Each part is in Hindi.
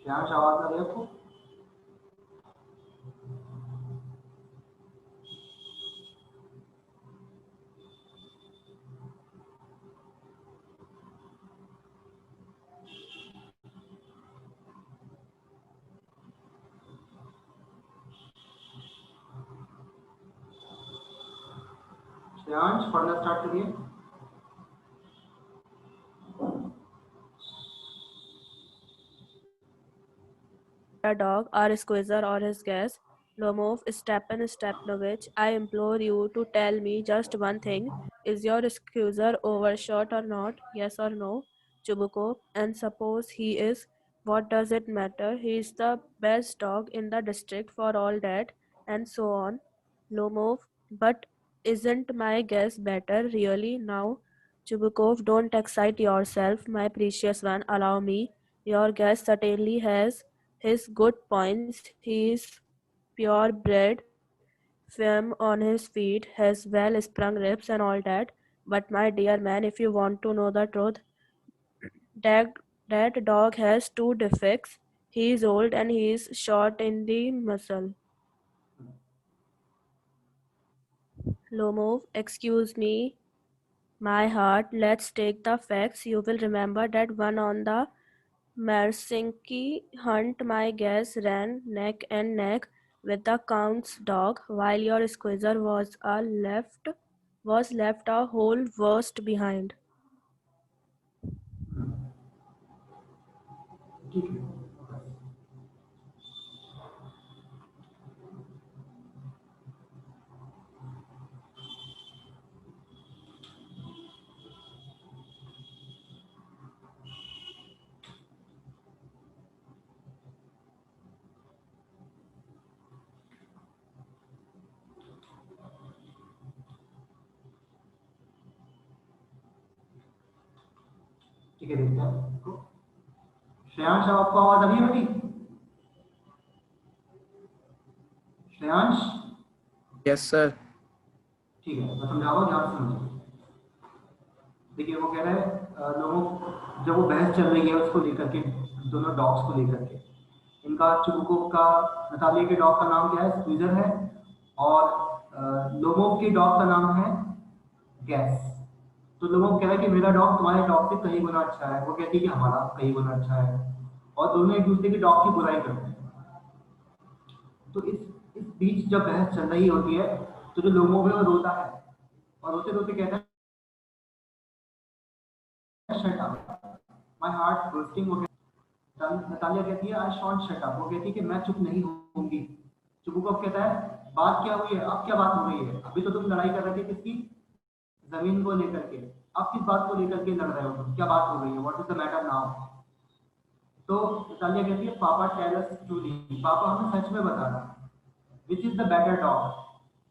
श्रेयांश आवाज आ रही है आपको? श्रेयांश पढ़ना स्टार्ट करिए। A dog, or Squeezer or his guest. Lomov, Stepan Stepanovich, I implore you to tell me just one thing. Is your Squeezer overshot or not? Yes or no? Chubukov, and suppose he is, what does it matter? He is the best dog in the district for all that, and so on. Lomov, but isn't my guess better, really, now? Chubukov, don't excite yourself, my precious one, allow me. Your guest certainly has his good points. He is purebred, firm on his feet, has well sprung ribs and all that. But my dear man, if you want to know the truth, that, that dog has two defects. He is old and he is short in the muscle. Lomov, excuse me, my heart, let's take the facts. You will remember that one on the Marcinki hunt, my guess, ran neck and neck with the Count's dog, while your Squeezer was left a whole worst behind. ठीक है। ठीक है, देखते हैं इसको। श्रेयांश आपको आवाज आ रही है मेरी? श्रेयांश? Yes sir. ठीक है, मैं समझा रहा हूँ, ध्यान से समझिए। देखिए वो कह रहा है लोगों, जब वो बहस चल रही है उसको लेकर के, दोनों डॉग्स को लेकर के, इनका चुबुकोव का, नतालिया के डॉग का नाम क्या है? स्क्वीजर है, और लोमोव के डॉग का नाम है गैस। तो लोमोव कह रहा है कि मेरा डॉग तुम्हारे डॉग से कई गुना अच्छा है, वो कहती है कि हमारा कई गुना अच्छा है, और दोनों एक दूसरे के डॉग की बुराई करते हैं। तो इस बीच जब बहस चल रही होती है तो जो लोमोव है वो रोता है, और रोते रोते कहता है shut up, my heart bursting. वो नतालिया कहती है आई शॉन्ट शट अप, वो कहती है कि मैं चुप नहीं होंगी। चुबुकोव कहता है बात क्या हुई है, अब क्या बात हो रही है? अभी तो तुम लड़ाई कर रहे थे किसकी? जमीन को लेकर के, अब किस बात को लेकर के लड़ रहे हो तुम? क्या बात हो रही है? What is the matter now? तो नतालिया कहती है पापा टेल अस ट्रूली, पापा हमें सच में बताना, which is the better dog,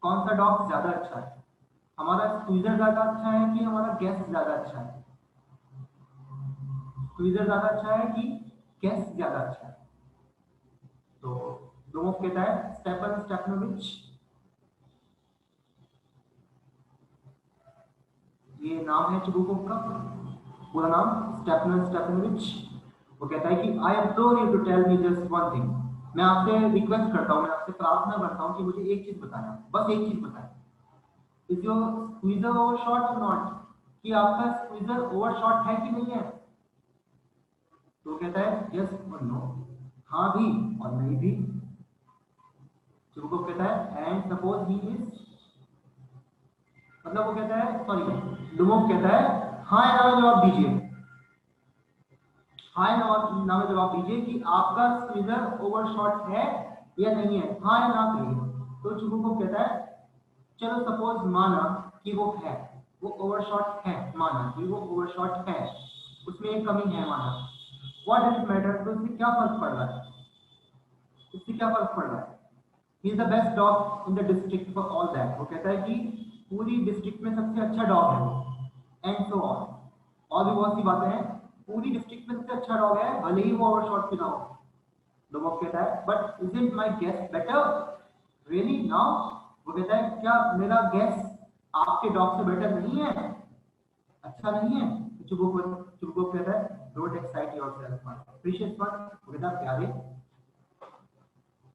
कौन सा डॉग ज्यादा अच्छा है? हमारा स्क्वीजर ज्यादा अच्छा है कि हमारा गैस ज्यादा अच्छा है? स्क्वीजर ज्यादा अच्छा है कि गैस ज्यादा अच्छा है? तो लोमोव कहता है स्टेपन स्टेपनोविच, ये नाम है चुबुकोव का, पूरा नाम स्टेपन स्टेपनोविच। वो कहता है कि I implore you to tell me just one thing, मैं आपसे रिक्वेस्ट करता हूँ, मैं आपसे प्रार्थना करता हूँ कि मुझे एक चीज बताना, बस एक चीज बताएं। इज योर स्क्वीजर ओवरशॉट और नॉट, कि आपका स्क्वीजर ओवरशॉट है कि नहीं है? तो कहता है यस और नो, हाँ भी और नहीं भी। चुबुकोव कहता है एंड सपोज ही इज, मतलब वो कहता है, सॉरी, लोमोव कहता है हाँ या ना में जवाब दीजिए, हाँ या ना में जवाब दीजिए कि आपका स्क्वीजर ओवरशॉट है या नहीं है, हाँ या ना कहिए। तो चुबुकोव कहता है चलो सपोज माना कि वो है, वो ओवरशॉट है, माना कि वो ओवरशॉट है, उसमें एक कमी है, माना, व्हाट डज इट मैटर? तो इससे क्या फर्क पड़ रहा है? इससे क्या फर्क पड़ रहा है? He is the best dog in the district for all that, वो कहता है कि पूरी डिस्ट्रिक्ट में सबसे अच्छा डॉग है वो, एंड सो ऑन, और भी बहुत सी बातें हैं, पूरी डिस्ट्रिक्ट में सबसे अच्छा डॉग है, भले ही वो ओवरशॉट क्यों ना हो। लोमोव कहता है but isn't my Guess better really now, वो कहता है क्या मेरा गेस आपके डॉग से बेटर नहीं है, अच्छा नहीं है? चुबुको कहता है don't excite yourself much, precious much, वो कहता है प्यारे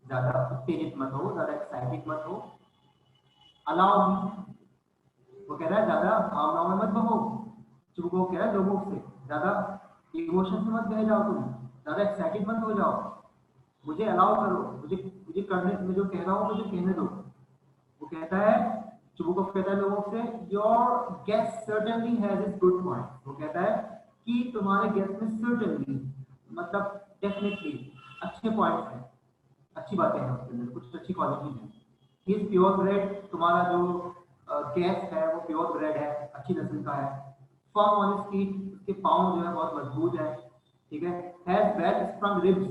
ज्यादा उत्तेजित मत हो, ज्यादा एक्साइटेड मत हो। अलाउ मी, वो कह रहा है ज्यादा भावनाओं में मत बहो। चुबुको कह रहा है लोगों से ज्यादा इमोशन से मत बह जाओ, तुम ज्यादा एक्साइटेड मत हो जाओ, मुझे अलाउ करो, मुझे करने, मैं जो कह रहा हूँ मुझे कहने दो। वो कहता है, चुबुको कहता है लोगों से, your Guess certainly has its good point. वो कहता है कि तुम्हारे गेस में सर्टेनली मतलब डेफिनेटली अच्छे पॉइंट्स हैं, अच्छी बातें हैं, उसके अंदर कुछ अच्छी क्वालिटीज हैं। ही इज प्योर ब्रेड, तुम्हारा जो गैस है वो प्योर ब्रेड है, अच्छी नस्ल का है। फर्म ऑन हिज फीट, उसके पाँव जो है बहुत मजबूत है, ठीक है। हैज वेल स्ट्रॉन्ग रिब्स,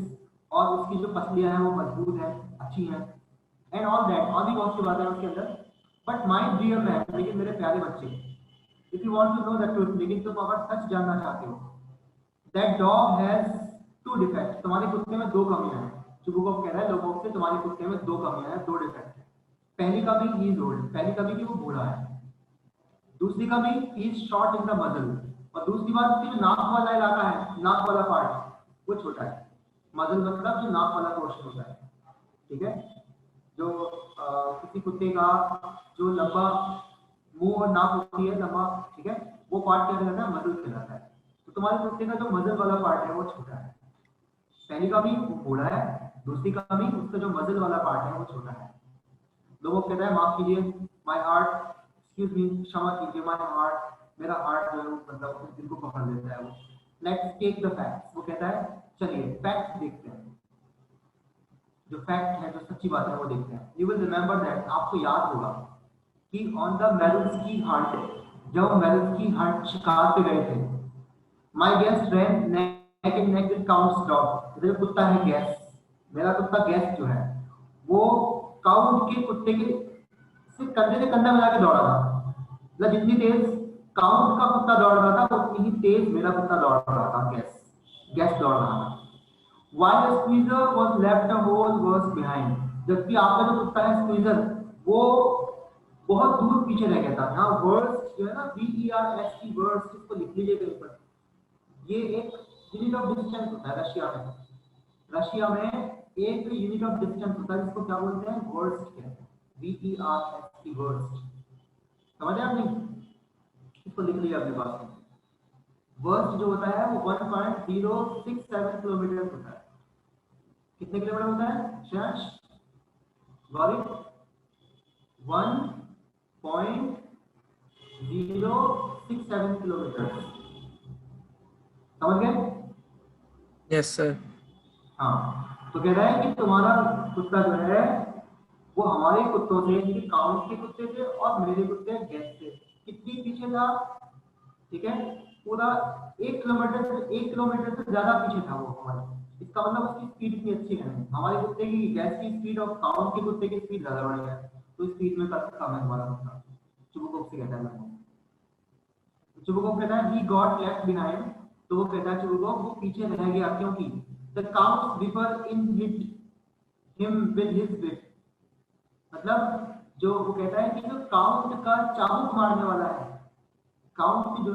और उसकी जो पसलियां हैं वो मजबूत है, अच्छी हैं। एंड ऑल दैट, और भी बहुत सी बातें हैं उसके अंदर। बट माय डियर मैन, लेकिन मेरे प्यारे बच्चे, if you want to know the truth, लेकिन तुम अगर सच जानना चाहते हो, that dog has two defects, तुम्हारे कुत्ते में दो कमियां हैं। चुबुको कह रहा है लोगों से, तुम्हारे कुत्ते में दो कमियां हैं, दो डिफेक्ट है। पहली कमी, ही इज ओल्ड, पहली कमी कि वो बूढ़ा है। दूसरी कमी, he is short in the muscle, और दूसरी बात उसकी जो नाक वाला इलाका है, नाक वाला पार्ट वो छोटा है। मसल मतलब जो नाक वाला पोर्शन होता है, ठीक है। जो किसी कुत्ते का जो लंबा मुंह और नाक होती है लंबा, ठीक है, वो पार्ट क्या कहलाता है, मसल कहलाता है। तो तुम्हारे कुत्ते का जो मसल वाला पार्ट है वो छोटा है। पहली कमी वो बूढ़ा है, दूसरी कमी उसका जो मसल वाला पार्ट है वो छोटा है। लोगों कहता है माफ कीजिए, माय हार्ट, एक्सक्यूज मी, क्षमा कीजिए, माय हार्ट, मेरा हार्ट जो है वो मतलब उस दिन को पकड़ लेता है वो। लेट्स टेक द फैक्ट्स, वो कहता है चलिए फैक्ट्स देखते हैं, जो फैक्ट है, जो सच्ची बात है वो देखते हैं। यू विल रिमेंबर दैट, आपको याद होगा कि ऑन द मेलुस्की हंट, जब मेलुस्की हंट शिकार पे गए थे, my Guess ran neck in neck with count's dog, मेरा कुत्ता है गैस, मेरा कुत्ता गैस जो है वो काउंट के कुत्ते के से कंधे से कंधा मिला के दौड़ा था। मतलब जितनी तेज काउंट का कुत्ता दौड़ रहा था उतनी ही तेज मेरा कुत्ता दौड़ रहा था, गैस दौड़ रहा था। While the squeezer was left a whole verse behind, जबकि आपका जो कुत्ता है स्क्वीजर वो बहुत दूर पीछे रह गया था। यहाँ वर्स जो है ना, VERS की वर्स, इसको लिख लीजिए कहीं पर। ये एक यूनिट ऑफ डिस्टेंस होता है रशिया में। रशिया में एक यूनिट ऑफ डिस्टेंस होता है जिसको क्या बोलते हैं, वर्स्ट कहते हैं, VERS की वर्स्ट। समझे आप नहीं? इसको लिख लीजिए अपने पास में। वर्स्ट जो होता है वो 1.067 किलोमीटर होता है। कितने किलोमीटर होता है शश? गौरी 1.067 किलोमीटर, समझ गए? Yes, sir. हाँ, तो कह रहा है कि तुम्हारा कुत्ता जो है वो हमारे कुत्तों से, यानी काउंट के कुत्ते से और मेरे कुत्ते गैस से कितनी पीछे था, ठीक है, पूरा 1 किलोमीटर से ज्यादा पीछे था वो हमारे। इसका मतलब उसकी स्पीड इतनी अच्छी है नहीं। हमारे कुत्ते की गैस की स्पीड और काउंट के कुत्ते की स्पीड ज्यादा बढ़ है, तो स्पीड में कम है हमारा कुत्ता। चुबुको से कहता है, चुबुको कहता है ही गॉट लेफ्ट बिहाइंड, तो वो कहता है चुबुको वो पीछे रह गया क्योंकि the count differ in hit him with his wit, मतलब जो वो कहता है कि जो काउंट का चाबुक मारने वाला है, काउंट जो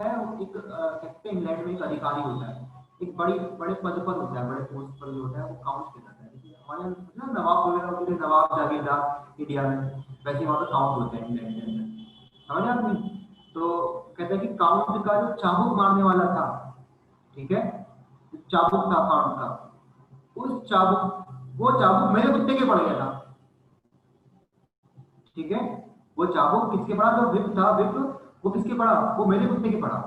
है वो एक कहते हैं इंग्लैंड में एक अधिकारी होता है, एक बड़े पद पर होता है, बड़े पोस्ट पर जो होता है वो काउंट कहलाता है। हमारे ना नवाब वगैरह होते हैं, नवाब जागीरदार इंडिया में, वैसे वहाँ पे काउंट होते हैं इंग्लैंड के अंदर, समझ आपने? तो कहते हैं कि काउंट का जो चाबुक मारने वाला था, ठीक है, चाबुक था काउंट का, उस चाबुक, वो चाबुक मेरे कुत्ते के पड़ गया था, ठीक है। वो चाबुक किसके पड़ा, जो विप था, विप वो किसके पड़ा, वो मेरे कुत्ते के पड़ा,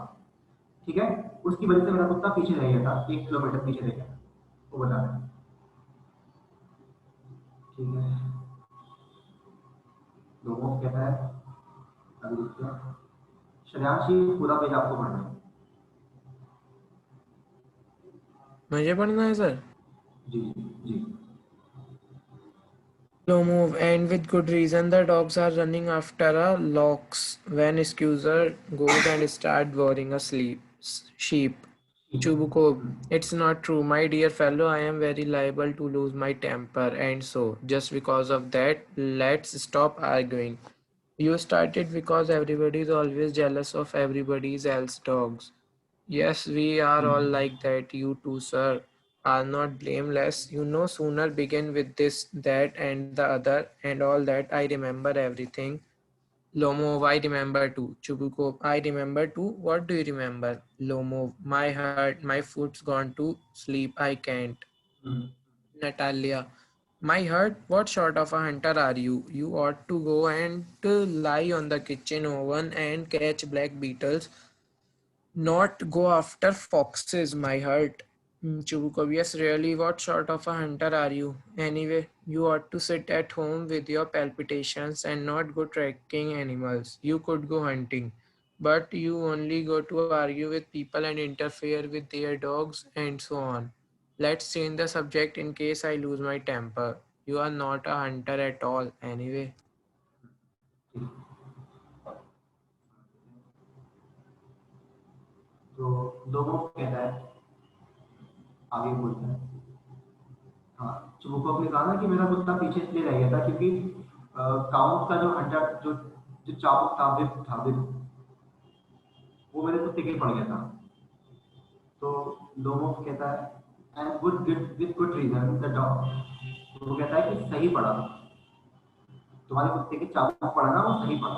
ठीक है। उसकी वजह से मेरा कुत्ता पीछे रह गया था, 1 किलोमीटर पीछे रह गया, वो बता रहे, ठीक है। लोगों को कहता है अभी श्रेयांशी पूरा पेज आपको पढ़ना है। मुझे पढ़ना है सर? जी जी। Slow move, and with good reason. The dogs are running after a lox when Scuser goes and start worrying a sheep. Chubuko, it's not true, my dear fellow. I am very liable to lose my temper, and so just because of that, let's stop arguing. You started because everybody is always jealous of everybody's else dogs. Yes, we are all like that. You too, sir, are not blameless. You know, sooner begin with this, that, and the other, and all that. I remember everything. Lomov, I remember too. Chubukov, I remember too. What do you remember? Lomov, my heart, my foot's gone to sleep. I can't. Natalia, my heart, what sort of a hunter are you? You ought to go and lie on the kitchen oven and catch black beetles, not go after foxes, my heart. Chubukov, yes, really, what sort of a hunter are you? Anyway, you ought to sit at home with your palpitations and not go tracking animals. You could go hunting, but you only go to argue with people and interfere with their dogs and so on. Let's change the subject in case I lose my temper. You are not a hunter at all, anyway. तो लोगों को कहता है, आगे बोलता है, हाँ चुबुको ने कहा ना कि मेरा कुत्ता पीछे इसलिए रह गया था क्योंकि काउंट का जो हंटर जो जो चाबुक था, विप था, विप, वो मेरे कुत्ते के पड़ गया था। तो लोगों को कहता है and good with good reason the dog, तो वो कहता है कि सही पड़ा, तुम्हारे कुत्ते के चाबुक पड़ा ना, वो सही पड़ा,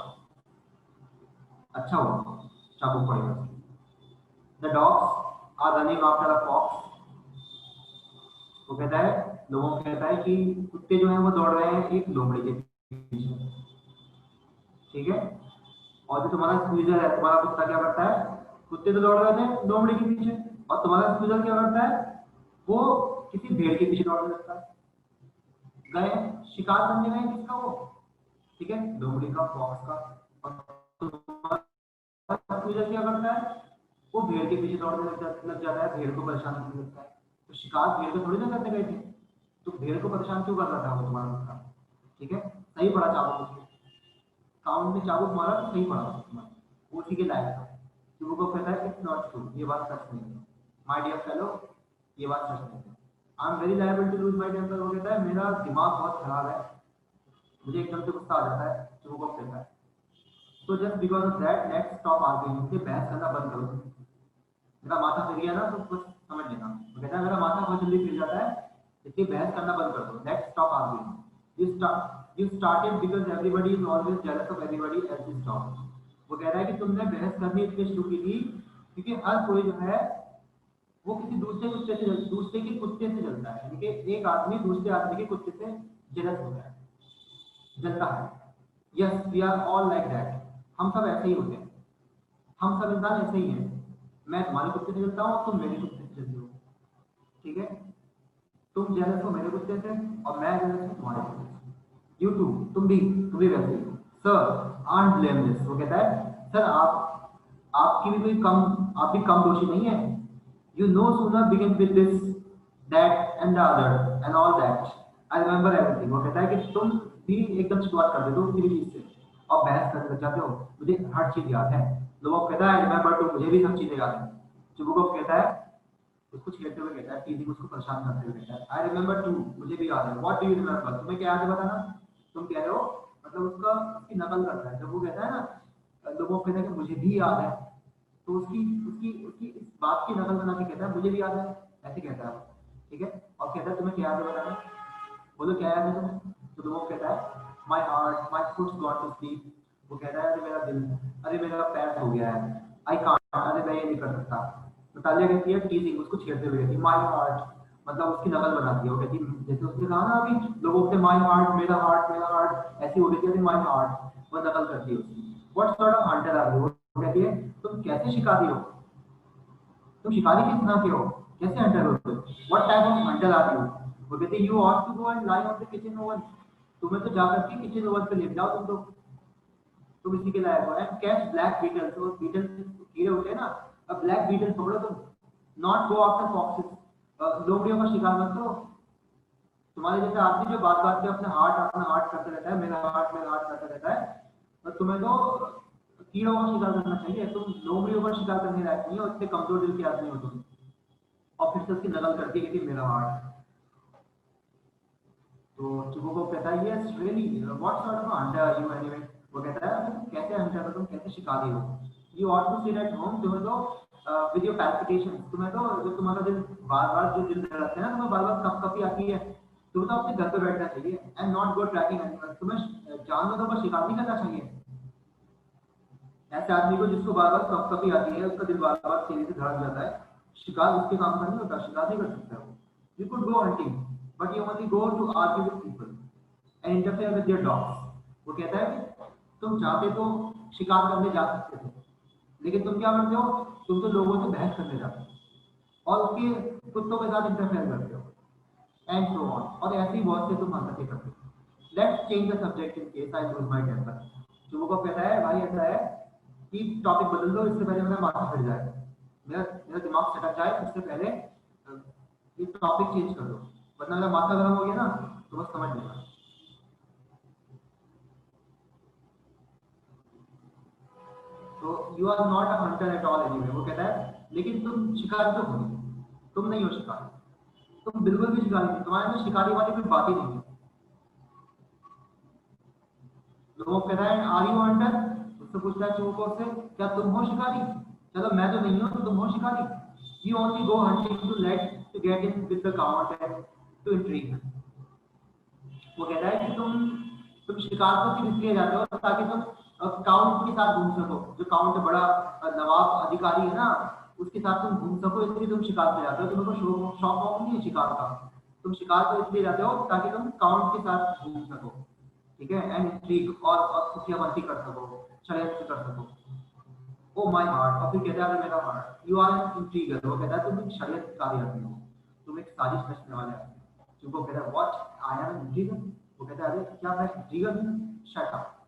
अच्छा हुआ चाबुक पड़ गया। The dogs are running after a fox, वो कहता है, लोगों को कहता है कि कुत्ते जो हैं वो दौड़ रहे हैं एक लोमड़ी के पीछे, ठीक है। और जो तुम्हारा स्क्वीजर है, तुम्हारा कुत्ता क्या करता है, कुत्ते तो दौड़ रहे थे लोमड़ी के पीछे, और तुम्हारा स्क्वीजर क्या करता है, वो किसी भेड़ के पीछे दौड़ने लगता है। गए शिकार करने गए किसका, वो, ठीक है, लोमड़ी का, फॉक्स का। और तुम्हारा स्क्वीजर क्या करता है, वो भेड़ के पीछे दौड़ने लग जाता है, भेड़ को परेशान करने लगता है। तो शिकार भेड़ को थोड़ी ना करने गए थे, तो भेड़ को परेशान क्यों कर रहा था वो तुम्हारा कुत्ता, ठीक है। सही पड़ा चाबुक उसको, काउंट में चाबुक मारा तो सही पड़ा तुम्हारा, वो उसी के लायक था। तो वो कहता है इट्स नॉट ट्रू, ये बात सच नहीं है, माय डियर फेलो, ये बात सच नहीं है। I am very liable to lose my temper, वो कहता है मेरा दिमाग बहुत खराब है, मुझे एकदम से गुस्सा आ जाता है। तो वो कहता है तो just because of that let's stop arguing, मुझे बहस करना बंद करो। मेरा माथा फिर गया ना तो कुछ समझ लेना, वो कहता है मेरा माथा बहुत जल्दी फिर जाता है, इसलिए बहस करना बंद कर दो, let's stop arguing. You started because everybody is always jealous of everybody else's dog. वो कह रहा है कि तुमने बहस करनी इसलिए शुरू की थी क्योंकि हर कोई जो है वो किसी दूसरे के कुत्ते से जलता है, यानी कि एक आदमी दूसरे आदमी के कुत्ते से जेलस होता है, जलता है। Yes we are all like that, हम सब ऐसे ही होते हैं, हम सब इंसान ऐसे ही हैं। मैं तुम्हारे कुत्ते से जलता हूँ, तुम मेरे कुत्ते से जलते हो, ठीक है। तुम जेलस हो मेरे कुत्ते से और मैं जेलस हूँ तुम्हारे कुत्ते से। यू टू, तुम भी वैसे ही। सर आंट ब्लेमलेस, वो कहता है सर आपकी भी कोई कम, आप भी कम दोषी नहीं है। You know sooner begin with this that and the other and all that, I remember everything. वो कहता है कि तुम भी एकदम शुरुआत कर देते हो किसी भी चीज से और बहस करने लग जाते हो, मुझे हर चीज याद है। लोगों कहता है आई रिमेंबर टू, मुझे भी सब चीजें याद है। चुबुकोव कहता है, उसको छेड़ते हुए कहता है, टीजिंग उसको परेशान करते हुए कहता है आई रिमेंबर टू, मुझे भी याद है। व्हाट डू यू रिमेंबर, तुम्हें क्या याद है बताना। तुम कह रहे हो, मतलब उसका उसकी नकल करता है। जब वो कहता है ना, लोगों को कहता है कि मुझे भी याद है, तो उसकी उसकी उसकी इस बात की नकल बना के कहता है मुझे भी याद है, ऐसे कहता है, ठीक है। और कहता है तुम्हें क्या याद है बताना, बोलो क्या याद है तुम्हें। तो लोगों कहता है my heart my foot's gone to sleep, वो कहता है अरे मेरा दिल, अरे मेरा पैर सो गया है, आई कांट, अरे मैं ये नहीं कर सकता। नतालिया कहती है टीजिंग, उसको छेड़ते हुए कहती है माय हार्ट, मतलब उसकी नकल बनाती है। वो कहती है जैसे उसने कहा ना अभी, लोगों कहते माय हार्ट मेरा हार्ट, ऐसी हो गई थी माय हार्ट, वो नकल करती है उसकी। What sort of hunter are you, वो कहती है तुम कैसे शिकारी हो, तुम शिकारी किस तरह के हो, कैसे हंटर हो तुम, what type of hunter are you. वो कहते हैं you ought to go and lie on the kitchen oven, तुम्हें तो जाकर के किचन ओवन पे लेट जाओ तुम इसी के लायक हो। एंड कैच ब्लैक बीटल्स, वो बीटल्स कीड़े होते हैं ना, अब ब्लैक बीटल्स पकड़ो तुम, नॉट गो आफ्टर फॉक्सेस, लोमड़ियों का शिकार मत करो। तुम्हारे जैसे आदमी जो बात बात पे अपना हार्ट करते रहता है, मेरा हार्ट करता रहता है, और तुम्हें तो कीड़ों का शिकार करना चाहिए, तुम लोमड़ियों का शिकार करने लायक नहीं हो, इतने कमजोर दिल के आदमी हो तुम। और फिर से उसकी नकल करती है कि मेरा हार्ट। तो चुबुकोव कहता है yes really, what sort of hunter are you anyway, वो कहता है तुम कैसे हंटर हो, तुम कैसे शिकारी हो, you ought to sit at home, तुम्हें तो विद योर पैल्पिटेशन, तुम्हें तो जो तुम्हारा दिल बार बार जो दिल धड़कते हैं ना, तुम्हें बार बार कपकपी आती है, तुम्हें तो अपने घर पे बैठना चाहिए, and not go tracking animals, तुम्हें जानवरों का शिकार नहीं करना चाहिए। ऐसे आदमी को जिसको बार बार कपकपी आती है, उसका दिल बार बार तेजी से धड़क जाता है, शिकार उसके काम का नहीं होता, शिकार नहीं कर सकता वो। You could go hunting but you only go to argue with people and interfere with their dogs. वो कहता है कि तुम चाहते तो शिकार करने जा सकते थे, लेकिन तुम क्या करते हो, तुम तो लोगों से बहस करने जाते हो और उसके कुत्तों के साथ इंटरफेयर करते हो एंड सो ऑन, और ऐसी बहुत से तुम हरकतें करते हो। Let's change the subject in case I lose my temper. Chubukov कहता है भाई ऐसा है कि टॉपिक बदल दो, इससे पहले मेरा माथा फिर जाए, मेरा मेरा दिमाग सटक जाए, उससे पहले ये टॉपिक चेंज कर दो, वरना मेरा माथा गर्म हो गया ना तो बस समझ लेना। तो you are not a hunter at all anyway. वो कहता है लेकिन तुम शिकारी तो हो नहीं, तुम नहीं हो शिकारी, तुम बिल्कुल भी शिकारी नहीं, तुम्हारे में शिकारी वाली कोई बात ही नहीं है। लोगों कहता है आर यू हंटर, उससे पूछता है चूकों से क्या तुम हो शिकारी, चलो मैं तो नहीं हूं तो तुम हो शिकारी। You only go hunting to let to get in with the count and to intrigue. वो कहता है कि तुम शिकार को सिर्फ इसलिए जाते हो ताकि तुम काउंट के साथ घूम सको, जो काउंट बड़ा नवाब अधिकारी है ना, उसके साथ तुम घूम सको, इसलिए तुम शिकार पे जाते हो। तुम्हें शौक शौक नहीं है शिकार का, तुम शिकार को इसलिए जाते हो ताकि तुम काउंट के साथ घूम सको, ठीक है, एंड इंट्रीग और खुफियापंती कर सको, षड्यंत्र कर सको। ओ माय हार्ट, और फिर कहता है मेरा heart, you are an intriguer. वो कहता है तुम एक षड्यंत्रकारी आदमी हो, तुम एक साजिश रचने वाले आदमी हो। चुप कहता है what I am an intriguer. वो कहता है अरे क्या मैं इंट्रीगर हूं, शट अप।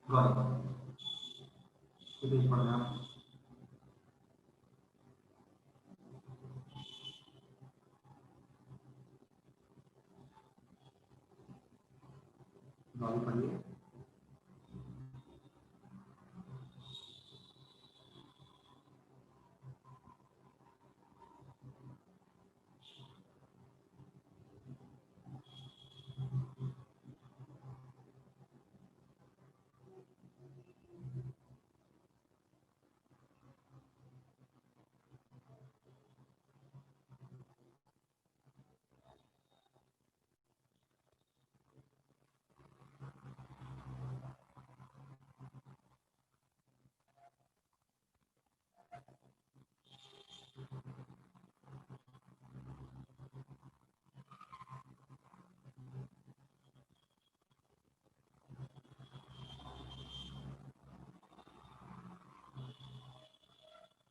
गॉड पेज पढ़ रहे हैं गॉड पढ़िए।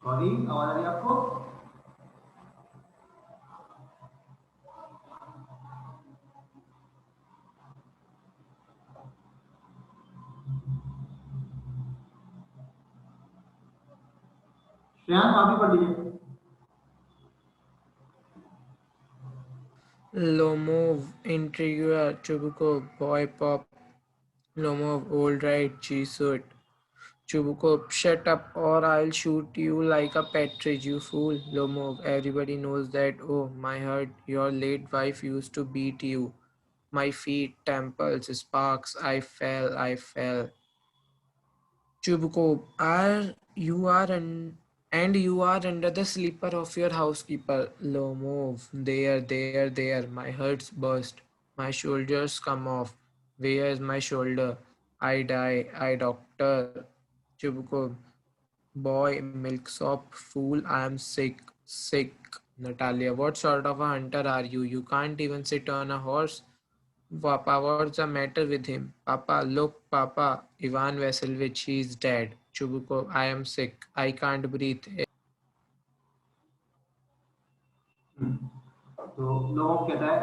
गौरी आवाज आ रही है आपको? श्रेयांश आप भी पढ़ लीजिए। Lomov, Intriguer, Chubuko, Boy Pop, Lomov, Old Right, G-Suit. Chubuko, shut up or I'll shoot you like a partridge, you fool. Lomov, everybody knows that. Oh, my heart, your late wife used to beat you. My feet, temples, sparks, I fell, I fell. Chubuko, and you are under the sleeper of your housekeeper. Lomov, there, my heart's burst. My shoulders come off. Where is my shoulder? I die, I doctor. Chubuko, boy, milksop, fool, I am sick, sick. Natalia, what sort of a hunter are you? You can't even sit on a horse. Papa, what's the matter with him? Papa, look, Papa, Ivan Vasilevich, he's dead. Chubuko, I am sick. I can't breathe. तो लोगों कहता है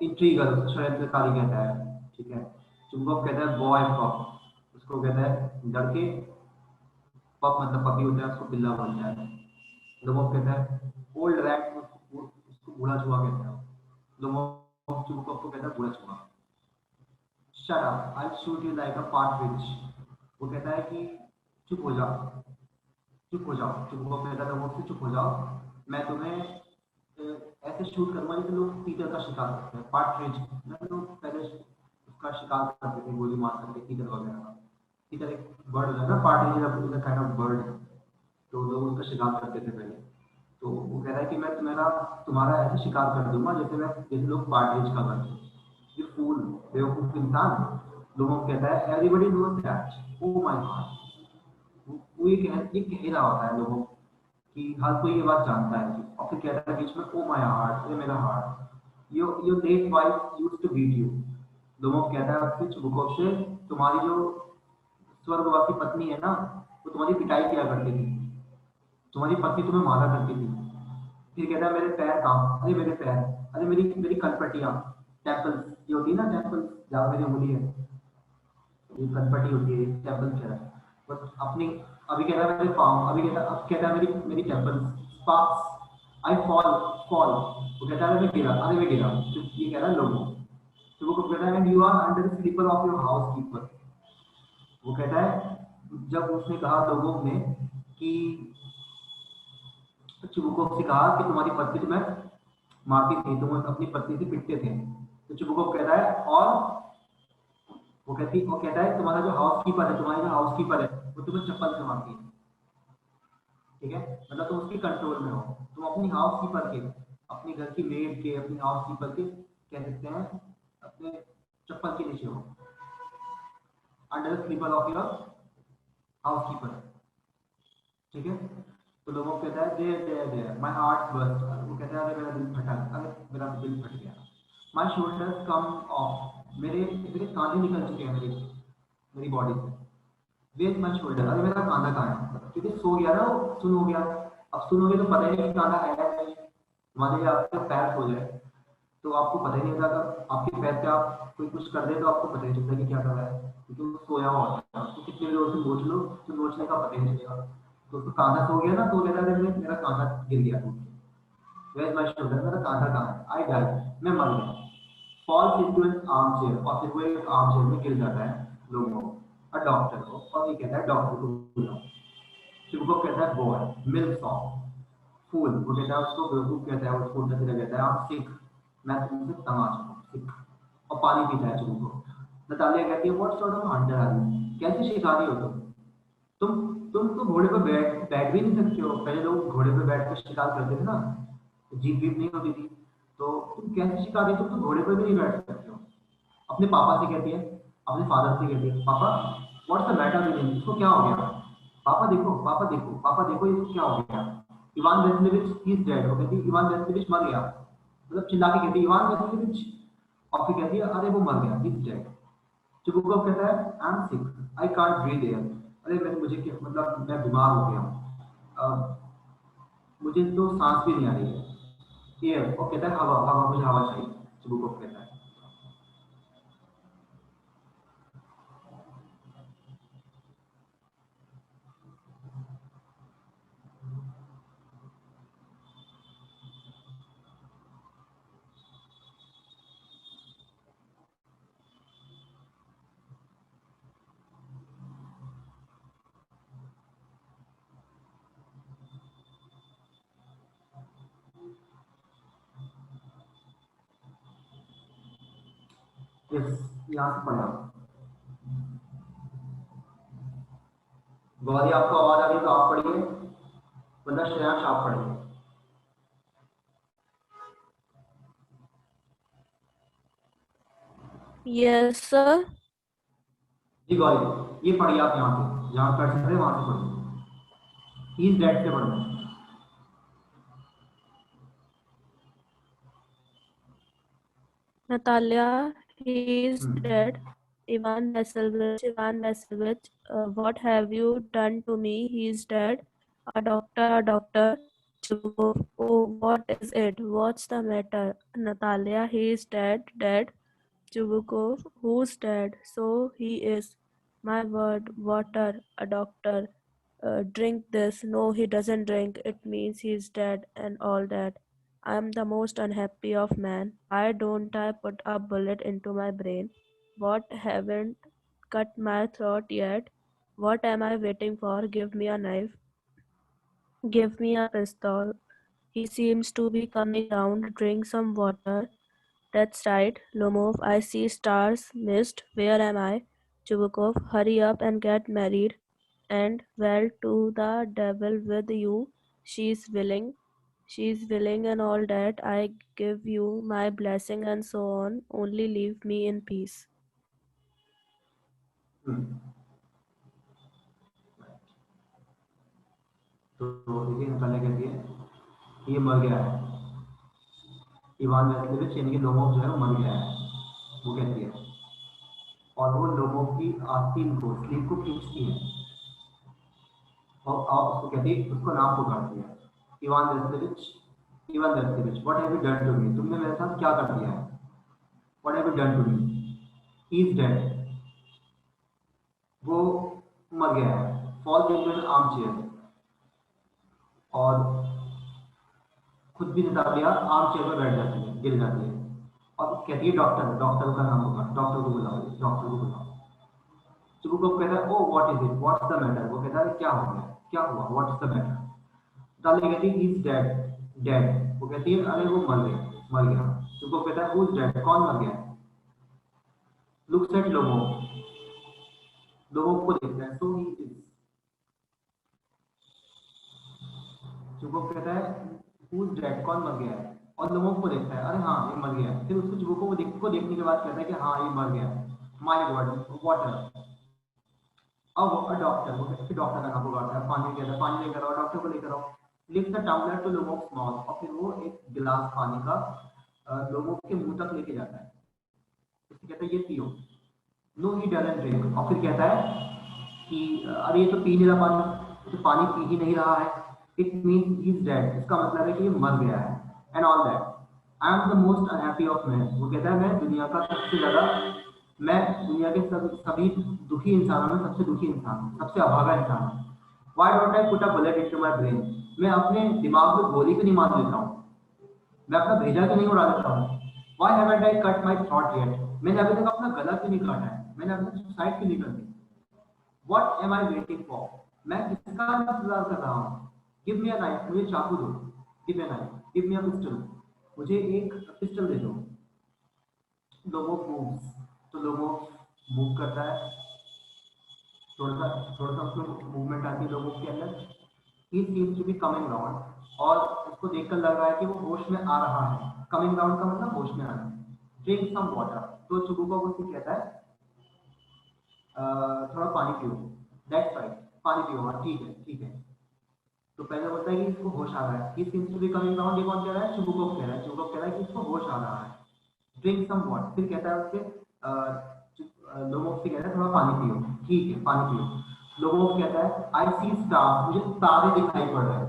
इंट्रीगर, उसको षड्यंत्रकारी कहता है, ठीक है। चुंबक कहता है बॉय पप, उसको कहता है लड़के, पप मतलब पपी होता है, उसको बिल्ला बोलता है। लोगों कहता है ओल्ड रैट, उसको बूढ़ा चूहा कहता है। लोगों चुंबक को कहता है बूढ़ा चूहा। Shut up I shoot you like a partridge. वो कहता है कि चुप हो जाओ, चुप हो जाओ। चुंबक कहता है लोगों से चुप हो जाओ, मैं तुम्हें ऐसे शूट करूंगा जैसे लोग तीतर का शिकार करते हैं, पार्ट्रिज। मैं लोग पहले उसका शिकार करते थे गोली मार करके, तीतर वगैरह का। तीतर एक बर्ड है ना, partridge is a kind of bird, तो लोग उसका शिकार करते थे पहले। तो वो कह रहा है कि मैं तुम्हारा ऐसे शिकार कर दूंगा जैसे लोग पार्ट्रिज का करते हैं। ये फूल, बेवकूफ इंसान लोगों को कहता है everybody knows that, oh my God. वो ये कह ही रहा होता है लोगों कि हर कोई ये बात जानता है, और फिर कहता है बीच में ओ माय हार्ट, ये मेरा heart, your late wife used to beat you. लोगों को कहता है अपनी चुबुकों से, तुम्हारी जो स्वर्गवासी पत्नी है ना, वो तुम्हारी पिटाई किया करती थी, तुम्हारी पत्नी तुम्हें मारा करती थी। फिर कहता है मेरे पैर काम, अरे मेरे पैर, अरे मेरी मेरी कनपटियां, टेम्पल्स, ये होती है ना टेम्पल्स, जहाँ मेरी उंगली है, ये कनपटी होती है, टेम्पल कह रहा है बस अपनी। अभी कह रहा है मेरे पाँव, अभी कहता है मेरी मेरी temples sparks, I fall fall. वो कहता है मैं गिरा, अरे मैं गिरा। तो ये कह रहा है लोगों, तो वो कहता है and you are under the slipper of your housekeeper. वो कहता है जब उसने कहा लोगों ने कि चुबुकोव से कहा कि तुम्हारी पत्नी तुम्हें मारती थी, तुम अपनी पत्नी से पिटते थे, तो चुबुकोव कहता है और वो कहता है तुम्हारा जो हाउस कीपर है, तुम्हारी जो हाउस कीपर है वो तुम्हें चप्पल से मारती है। ठीक है, मतलब तुम उसकी कंट्रोल में हो, तुम अपनी हाउस कीपर के, अपने घर की मेड के, अपनी हाउस कीपर के कह सकते हैं अपने चप्पल के नीचे हो, under the slipper of your housekeeper. ठीक है, तो लोगों को कहता है दे माय हार्ट बर्स्ट, वो कहता है अरे मेरा दिल फटा, अरे मेरा दिल फट गया। माय शोल्डर्स कम ऑफ, मेरे मेरे कांधे निकल चुके हैं मेरी बॉडी से। वेयर माय शोल्डर, अरे मेरा कांधा कहाँ है, क्योंकि सो गया ना वो, सुन हो गया। अब सुन हो गया तो पता ही नहीं कि कांधा है नहीं। मान लीजिए आपका पैर सो जाए तो आपको पता ही नहीं होता, अगर आपके पैर पे आप कोई कुछ कर दे तो आपको पता ही नहीं चलता कि क्या कर रहा है, क्योंकि वो सोया हुआ होता है। उसको कितनी देर से नोच लो तो नोचने का पता ही नहीं चलेगा। तो उसको कांधा सो गया ना, तो कहता है मेरा कांधा गिर गया टूट के। वेयर माय शोल्डर, मेरा कांधा कहाँ है, आई डाइड, मैं मर गया। False into an armchair, और फिर वो एक आर्म चेयर में गिर जाता है लोगों को, और डॉक्टर को, और ये कहता है डॉक्टर को बुलाओ। फिर वो कहता है बॉय मिल्क सॉफ्ट फूल, वो कहता है उसको बेवकूफ कहता है, उसको उल्टा सीधा कहता है आप सिख, मैं तुमसे तंग आ चुका हूँ, सिख, और पानी पीता है चुबू को। नतालिया कहती है what sort of hunter are you, कैसे शिकारी हो तुम तो घोड़े पर बैठ बैठ भी नहीं सकते हो। पहले लोग घोड़े पर बैठ कर शिकार करते थे ना, तो जीप बीप नहीं होती थी, तो तुम कैसे शिकारी हो, तुम तो घोड़े पर भी नहीं बैठ सकते हो। अपने पापा से कहती है, अपने फादर से कहती है पापा what's the matter with him, इसको क्या हो गया, पापा देखो पापा देखो पापा देखो इसको क्या हो गया। इवान वेस्लिविच ही इज डेड, वो कहती है इवान वेस्लिविच मर गया, मतलब चिल्ला के कहती है इवान वेस्लिविच, और फिर कहती है अरे वो मर गया, ही इज डेड। चुबुकोव कहता है I am sick, I can't breathe air, अरे मुझे क्या मतलब, मैं बीमार हो गया हूँ, मुझे तो सांस भी नहीं आ रही है। एयर, और कहता है हवा हवा, मुझे हवा चाहिए। चुबुकोव कहता है यस, यहाँ से पढ़ा। गौरी आपको आवाज आ रही है तो आप पढ़िए, वरना श्रेयांश आप पढ़िए। Yes, sir. जी गौरी, ये पढ़िए आप, यहाँ पे जहाँ पढ़ सकते हैं वहां से पढ़िए, ही इज डेड से पढ़ना है। Natalia, he is hmm, dead. Ivan Vasilievich, what have you done to me? He is dead. A doctor. Chubukov, oh, what is it? What's the matter? Natalia, he is dead, dead. Chubukov, who's dead? So he is. My word, water, a doctor. Drink this. No, he doesn't drink. It means he's dead and all that. I am the most unhappy of men. Why don't I put a bullet into my brain? What, haven't cut my throat yet? What am I waiting for? Give me a knife. Give me a pistol. He seems to be coming round. Drink some water. That's right, Lomov. I see stars, mist. Where am I? Chubukov, hurry up and get married. And, well, to the devil with you. She's willing. She's willing and all that. I give you my blessing and so on. Only leave me in peace. तो देखिए नतालिया कहती है कि ये मर गया है, इवान वैसलेविच यानी कि लोमोव जो है वो मर गया है, वो कहती है। और वो लोमोव की आस्तीन को, स्लीव को खींचती है और उसको कहती है, उसको नाम पुकारती है, Ivan Vassilevitch, Ivan Vassilevitch, what have you done to me? तुमने मेरे साथ क्या कर दिया है? What have you done to me? He is dead, वो मर गया है। Falls into an armchair, और खुद भी नतालिया आर्म चेयर पर बैठ जाती है, गिर जाती है और कहती है डॉक्टर, डॉक्टर का नाम होगा, डॉक्टर को बुलाओ, डॉक्टर को बुलाओ। चुबुकोव कहता है, oh what is it, what's the matter? वो कहता है क्या हो गया, क्या हुआ, व्हाट्स द मैटर? नतालिया कहती है ही इज डेड, डेड। वो कहती है अरे वो मर गया, मर गया। चुबुकोव कहता है हु इज डेड, कौन मर गया? लुक्स एट लोमोव, लोमोव को देखता है, सो ही इज। चुबुकोव कहता है हु इज डेड, कौन मर गया है? और लोमोव को देखता है, अरे हाँ ये मर गया। फिर उसको चुबुकोव को देखने के बाद कहता है कि हाँ ये मर गया, माय गॉड वाटर। अब डॉक्टर, वो फिर डॉक्टर का नाम पुकारता है, पानी लेकर, पानी लेकर आओ, डॉक्टर को लेकर आओ। Lift the tumbler to Lomov's mouth, और फिर वो एक गिलास पानी का लोमोव के मुंह तक लेके जाता है। उससे कहता है ये पियो। नो ही डजंट ड्रिंक, और फिर कहता है कि अरे ये तो पी नहीं रहा पानी, तो पानी पी ही नहीं रहा है, it means he is dead, इसका मतलब है कि ये मर गया है। And all that, I am the most unhappy of man, वो कहता है मैं दुनिया का सबसे ज्यादा, मैं दुनिया के सभी दुखी इंसानों में सबसे दुखी इंसान, सबसे अभागा इंसान हूँ। Why don't I put a bullet into my brain, मैं अपने दिमाग में गोली क्यों नहीं मार लेता हूँ, मैं अपना भेजा क्यों नहीं उड़ा लेता हूँ। Why haven't I cut my throat yet, मैंने अभी तक अपना गला क्यों नहीं काटा है, मैंने अभी तक सुसाइड क्यों नहीं कर दी। What am I waiting for, मैं किसका इंतजार कर रहा हूँ। गिव मी अ नाइफ, मुझे चाकू दो, give me a knife, give me a pistol, मुझे एक पिस्टल दे दो। लोमोव मूव्स, तो लोमोव मूव करता है, थोड़ा सा उसमें मूवमेंट आती है लोगों के अंदर। He seems to be coming round, और उसको देखकर लग रहा है कि वो होश में आ रहा है। कमिंग राउंड का मतलब होश में आना। ड्रिंक सम वाटर, तो चुबुकोव उससे कहता है थोड़ा पानी पियो। दैट्स राइट, पानी पियो, हाँ ठीक है ठीक है। तो पहले बोलता है कि इसको होश आ रहा है, he seems to be coming round, ये कौन कह रहा है? चुबुकोव कह रहा है। चुबुकोव कह रहा है कि इसको होश आ रहा है। ड्रिंक सम वाटर, फिर कहता है उसके लोमोव से कहता है थोड़ा पानी पियो, ठीक है पानी पियो। लोमोव कहता है आई सी स्टार, मुझे तारे दिखाई पड़ रहे हैं,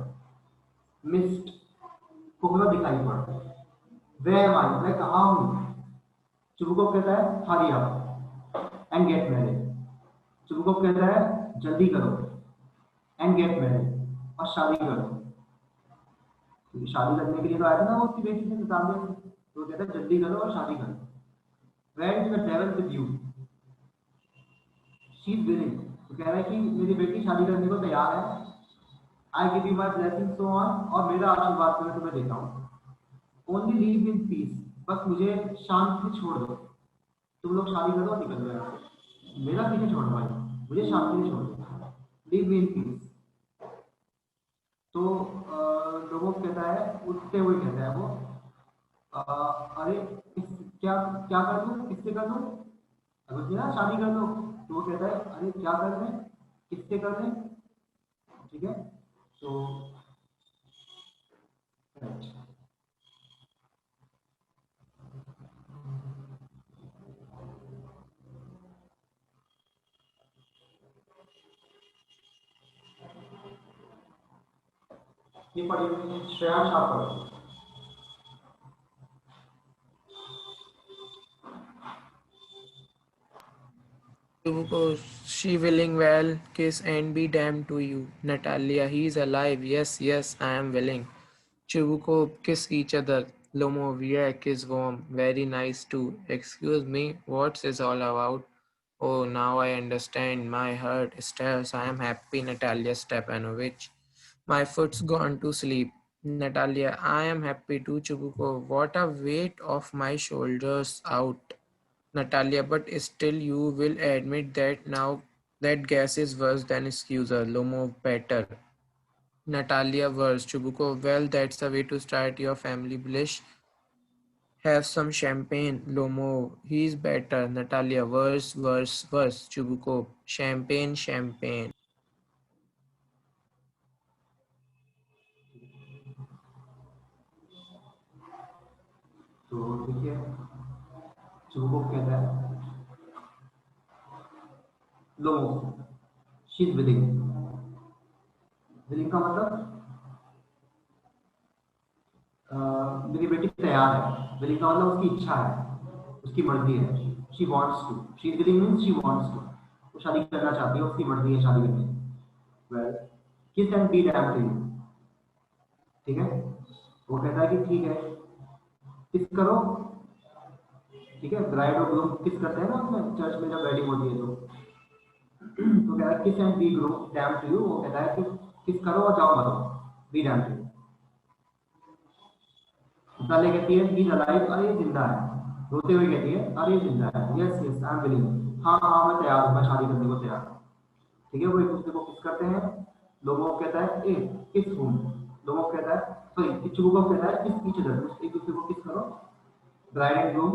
मिस्ट कोहरा दिखाई पड़ रहा है। वेयर एम आई, मैं कहाँ हूँ? चुबुकोव कहता है hurry up and get married, Chubukov कहता है जल्दी करो एंड गेट मैरिड, और शादी करो। क्योंकि शादी करने के लिए तो आया था ना वो उसकी बेटी से सामने, तो वो कहता है जल्दी करो और शादी करो। Where is the devil with you, she is willing, तो कह रहा है कि मेरी बेटी शादी करने को तैयार है। I give you my blessing so on, और मेरा आशीर्वाद मैं तुम्हें देता हूँ। ओनली लीव इन पीस, बस मुझे शांति से छोड़ दो, तुम लोग शादी करो और निकल जाओ यहाँ से, मेरा पीछे छोड़ भाई, मुझे शांति से छोड़ दो, लीव मी इन पीस। तो लोगों कहता है, उठते हुए कहता है वो अरे क्या क्या कर दूं, किससे कर दूं? अगर उसने ना शादी कर दो, तो वो कहता है अरे क्या कर रहे हैं, किससे कर रहे हैं, ठीक है। तो right. ये पढ़िए Shreya Thakur. Chubukov, she willing well, kiss and be damned to you. Natalia, he is alive. Yes, yes, I am willing. Chubukov, kiss each other. Lomov, yeah, kiss warm. Very nice too. Excuse me, what's this all about? Oh, now I understand. My heart stirs. I am happy, Natalia Stepanovich. My foot's gone to sleep. Natalia, I am happy too, Chubuko. What a weight off my shoulders out. Natalia, but still you will admit that now that gas is worse than excuser. Lomov better. Natalia worse. Chubuko, well, that's the way to start your family bliss. Have some champagne. Lomo, he's better. Natalia, worse, worse, worse. Chubuko, champagne, champagne. तो ठीक है, चुबुको कहता है लो, शी इज विलिंग। विलिंग का मतलब मेरी बेटी तैयार है। विलिंग का मतलब उसकी इच्छा है, उसकी मर्जी है। She wants to, she is willing means she wants to, वो शादी करना चाहती है, उसकी मर्जी है शादी करने की। Well, kiss and be damn to you, ठीक है। वो कहता है कि ठीक है, किस करो, ठीक है। ब्राइड और ग्रूम किस करते हैं ना अपने चर्च में जब वेडिंग होती है तो कह रहा है kiss and be groom damn to you. वो कहता है कि किस करो और जाओ मरो, बी डैम टू यू। साले कहती है ही इज अलाइव, अरे जिंदा है। रोते हुए कहती है अरे जिंदा है, yes yes I am willing, हाँ हाँ मैं तैयार हूँ, मैं शादी करने को तैयार हूँ, ठीक है। वो एक दूसरे को किस करते हैं। लोगों कहता है ए किस हूम, लोगों कहता है सॉरी, किचुको कहता है किस ईच अदर, एक दूसरे को किस करो। Bride and groom